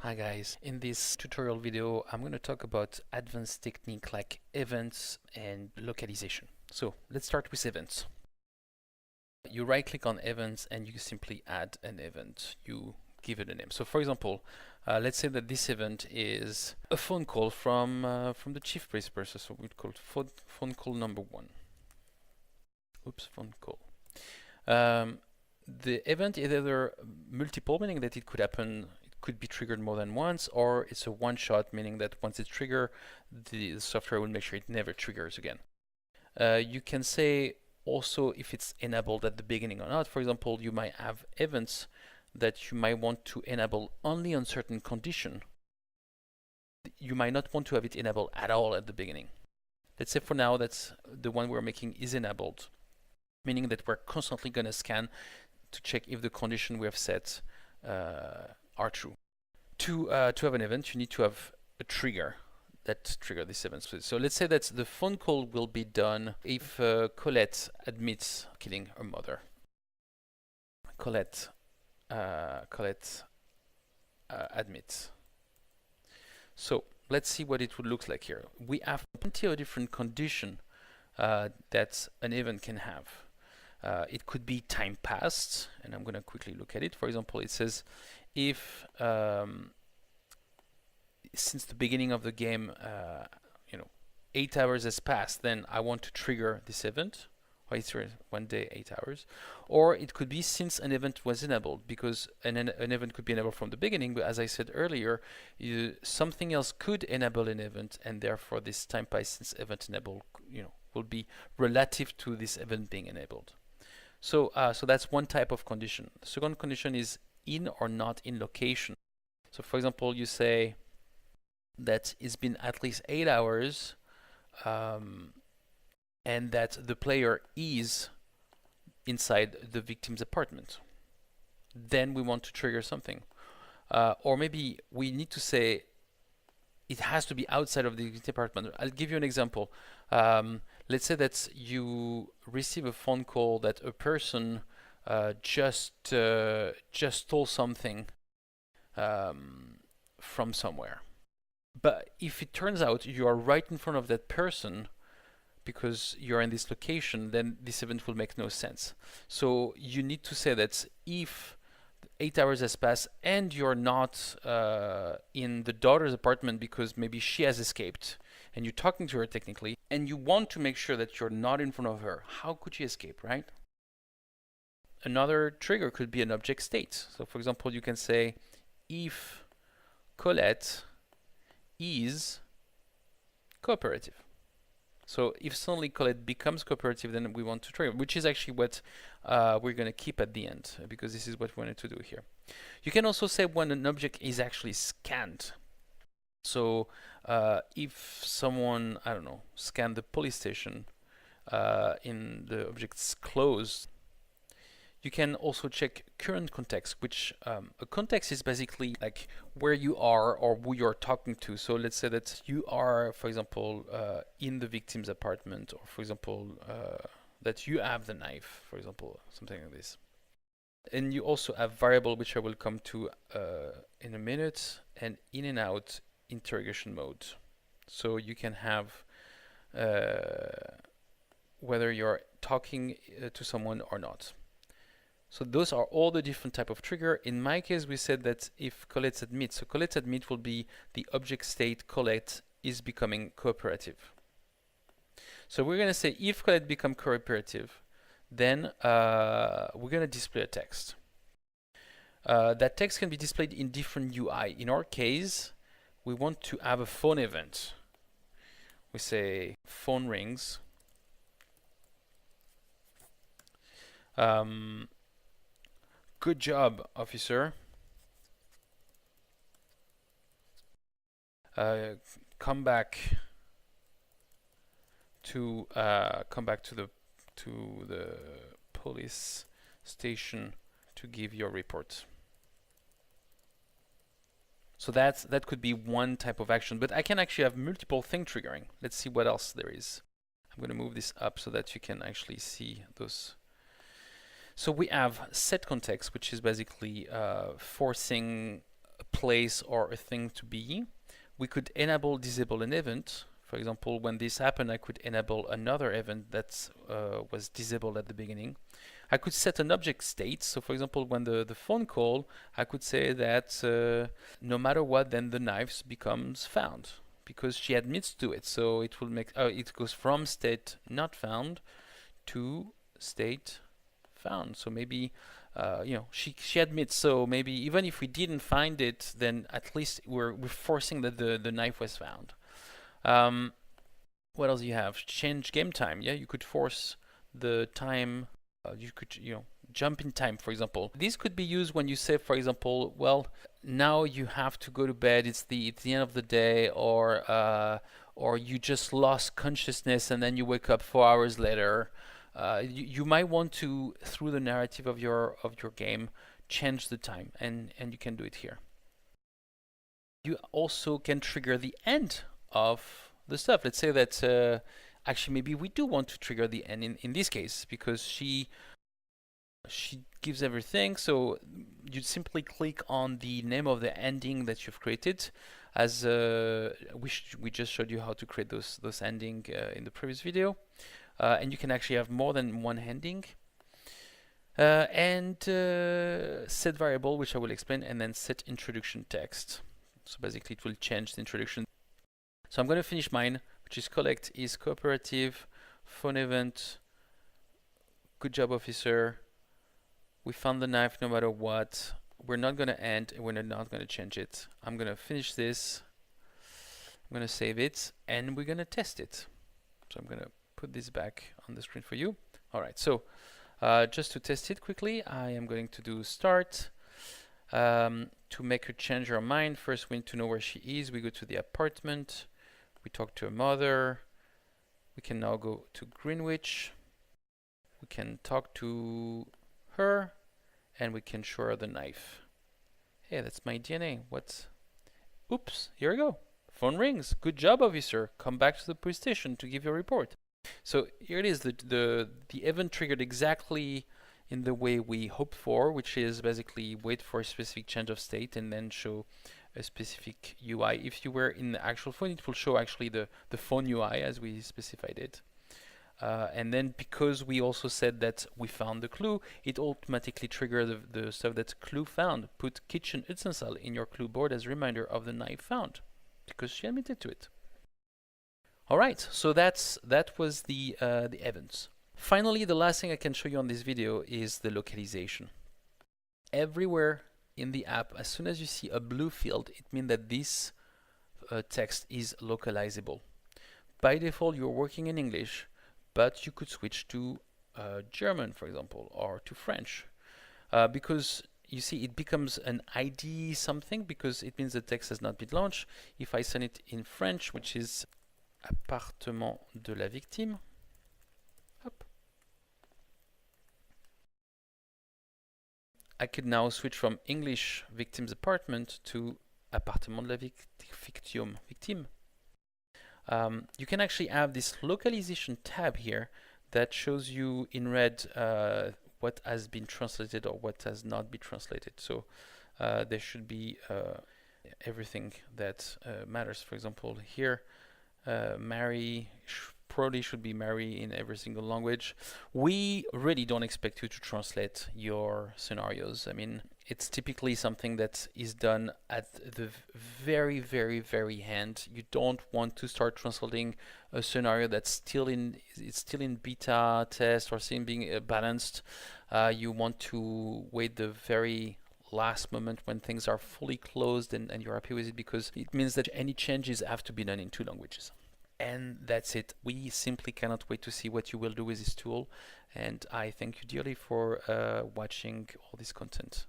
Hi guys, in this tutorial video I'm going to talk about advanced technique like events and localization. So let's start with events. You right click on events and you simply add an event. You give it a name. So for example, let's say that this event is a phone call from the chief price person, so we'd call it phone call number 1. Oops, phone call. The event is either multiple, meaning that it could be triggered more than once, or it's a one-shot, meaning that once it's triggered, the software will make sure it never triggers again. You can say also if it's enabled at the beginning or not. For example, you might have events that you might want to enable only on certain condition. You might not want to have it enabled at all at the beginning. Let's say for now that's the one we're making is enabled, meaning that we're constantly going to scan to check if the condition we have set are true. To have an event, you need to have a trigger that trigger this event. So let's say that the phone call will be done if Colette admits killing her mother. Colette admits. So let's see what it would look like here. We have plenty of different conditions that an event can have. It could be time passed, and I'm going to quickly look at it. For example, it says if since the beginning of the game, 8 hours has passed, then I want to trigger this event. Or it's 1 day, 8 hours. Or it could be since an event was enabled, because an event could be enabled from the beginning, but as I said earlier, something else could enable an event, and therefore this time passed since event enabled, will be relative to this event being enabled. So that's one type of condition. The second condition is in or not in location. So for example, you say that it's been at least 8 hours and that the player is inside the victim's apartment. Then we want to trigger something. Or maybe we need to say it has to be outside of the victim's apartment. I'll give you an example. Let's say that you receive a phone call that a person just stole something from somewhere. But if it turns out you are right in front of that person because you're in this location, then this event will make no sense. So you need to say that if 8 hours has passed and you're not in the daughter's apartment because maybe she has escaped, and you're talking to her technically, and you want to make sure that you're not in front of her, how could she escape, right? Another trigger could be an object state. So for example, you can say if Colette is cooperative. So if suddenly Colette becomes cooperative, then we want to trigger, which is actually what we're going to keep at the end, because this is what we wanted to do here. You can also say when an object is actually scanned. So if someone, I don't know, scanned the police station in the object's closed, you can also check current context, which a context is basically like where you are or who you're talking to. So let's say that you are, for example, in the victim's apartment, or for example, that you have the knife, for example, something like this. And you also have variable, which I will come to in a minute, and in and out interrogation mode. So you can have whether you're talking to someone or not. So those are all the different type of trigger. In my case, we said that if Colette admits, so Colette admit will be the object state Colette is becoming cooperative. So we're going to say if Colette become cooperative, then we're going to display a text. That text can be displayed in different UI. In our case, we want to have a phone event. We say phone rings. Good job, officer. Come back to the police station to give your report. So that could be one type of action, but I can actually have multiple thing triggering. Let's see what else there is. I'm going to move this up so that you can actually see those. So we have set context, which is basically forcing a place or a thing to be. We could enable, disable an event. For example, when this happened, I could enable another event that was disabled at the beginning. I could set an object state. So for example, when the phone call, I could say that no matter what, then the knife becomes found because she admits to it. So it will make, it goes from state not found to state found. So maybe, she admits. So maybe even if we didn't find it, then at least we're forcing that the knife was found. What else do you have? Change game time. Yeah, you could force the time. You could, jump in time, for example. This could be used when you say, for example, well, now you have to go to bed. It's the end of the day, or you just lost consciousness and then you wake up 4 hours later. You might want to, through the narrative of your game, change the time, and you can do it here. You also can trigger the end of the stuff. Let's say that actually maybe we do want to trigger the end in this case because she gives everything. So you simply click on the name of the ending that you've created. As we just showed you how to create those ending in the previous video, and you can actually have more than one ending. And set variable, which I will explain, and then set introduction text. So basically it will change the introduction. So I'm going to finish mine, which is collect is cooperative, phone event, good job officer, we found the knife no matter what, we're not going to end, and we're not going to change it. I'm going to finish this, I'm going to save it, and we're going to test it. So I'm going to put this back on the screen for you. Alright, so just to test it quickly, I am going to do start. To make her change her mind, first we need to know where she is. We go to the apartment, we talk to her mother, we can now go to Greenwich, we can talk to her, and we can show her the knife. Hey, that's my DNA. What? Oops, here we go. Phone rings. Good job, officer. Come back to the police station to give your report. So here it is. The event triggered exactly in the way we hoped for, which is basically wait for a specific change of state and then show a specific UI. If you were in the actual phone, it will show actually the phone UI as we specified it. And then because we also said that we found the clue, it automatically triggered the stuff that's clue found. Put kitchen utensil in your clue board as a reminder of the knife found, because she admitted to it. All right, so that was the events. Finally, the last thing I can show you on this video is the localization. Everywhere in the app, as soon as you see a blue field, it means that this text is localizable. By default, you're working in English, but you could switch to German, for example, or to French, because you see it becomes an ID something because it means the text has not been launched. If I send it in French, which is appartement de la victime, hop, I could now switch from English victim's apartment to appartement de la victime. You can actually have this localization tab here that shows you in red what has been translated or what has not been translated. So there should be everything that matters. For example, here, Mary probably should be Mary in every single language. We really don't expect you to translate your scenarios. I mean, it's typically something that is done at the very, very, very end. You don't want to start translating a scenario that's still in beta test or still being balanced. You want to wait the very last moment when things are fully closed and you're happy with it, because it means that any changes have to be done in 2 languages. And that's it. We simply cannot wait to see what you will do with this tool, and I thank you dearly for watching all this content.